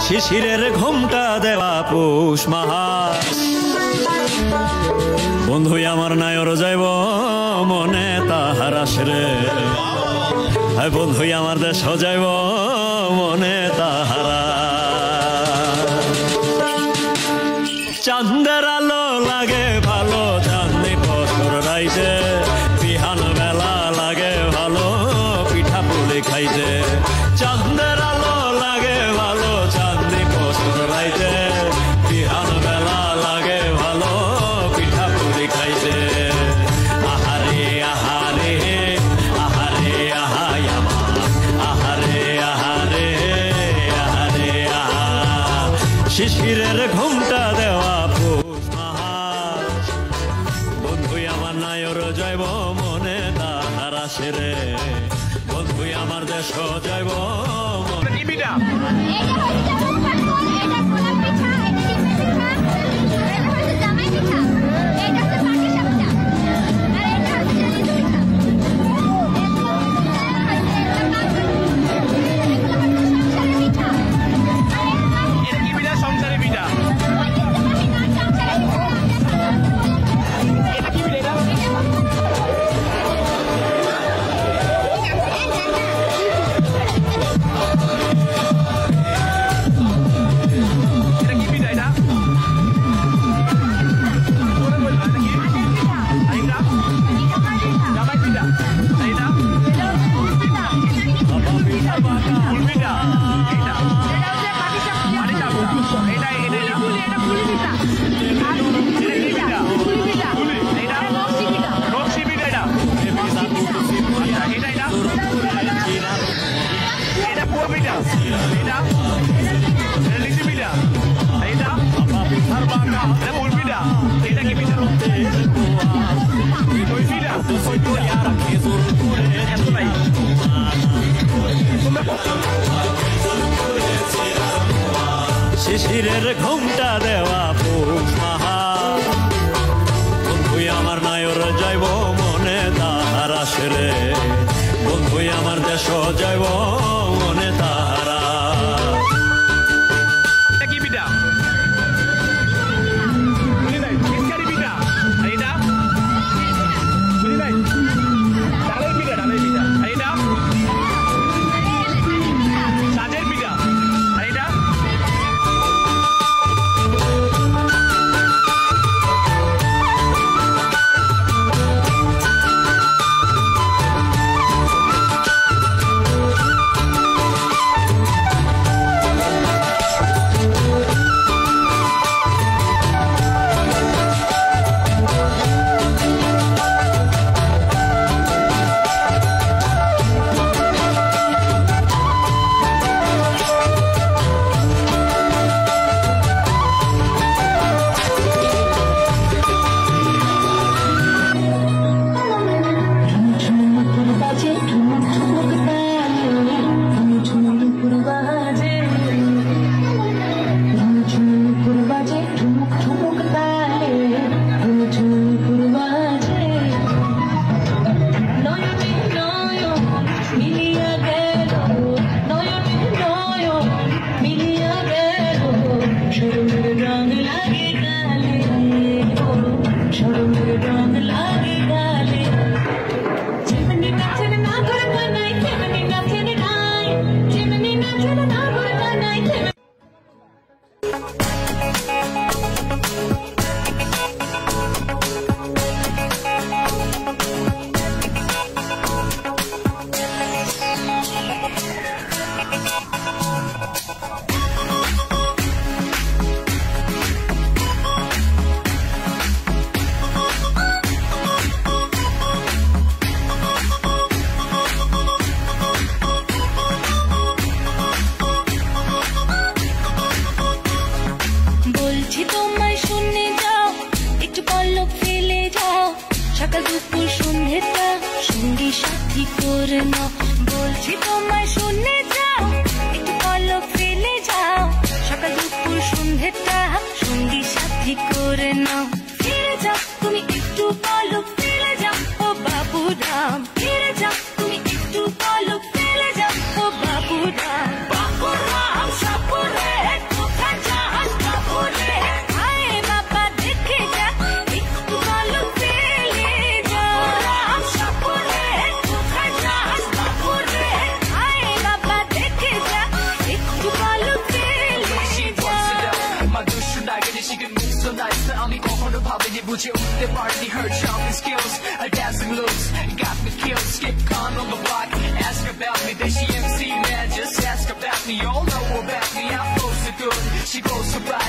শিশিরের ঘুমটা দেওয়া পৌষ মাস, বন্ধু আমার নায়র যাইব মনে তাহার আসরে, বন্ধু আমার দেশ যাইব মনে তাহারা। চাঁদের আলো লাগে ভালো চাঁদনি পথর রাইতে, বিহান বেলা লাগে ভালো পিঠা পুলি খাইতে। চাঁদের আলো লাগে ভালো চাঁদনি পথর রাইতে, বিহান বেলা লাগে ভালো পিঠা পুলি খাইতে। আহারে আহারে আহারে আহাই আমার, আহারে আহারে আহারে আহা। শিশিরের ঘুমটা দেওয়া পৌষ মাস, বন্ধু আমার নায়র যাইব মনে তাহার আসরে, বন্ধু আমার দেশ যাইব মনে। শিশিরের ঘুমটা দেওয়া পৌষ মাস, বন্ধু আমার নায়র যাইব মনে তাহার আসরে, বন্ধু আমার দেশ যাইব মনে তাহারা। সকাল দুপুর সন্ধ্যেটা সঙ্গী সাথী করে নাও, বলছি তোমায় শুনে যাও, একটু পলক ফেলে যাও। সকাল দুপুর সন্ধ্যেটা সঙ্গী সাথী করে নাও, ফিরে যাও তুমি একটু পলক ফেলে যাও ও বাবু রাম, ফিরে যাও তুমি একটু পলক ফেলে যাও ও বাবু রাম। বাবু রাম সাপুরে বুঝে উঠতে পারলি her chopping skills, her dancing looks got me killed. Skip con on the block, ask about me, then she MC man, just ask about me. All know about me, I flow so good, she goes so bright.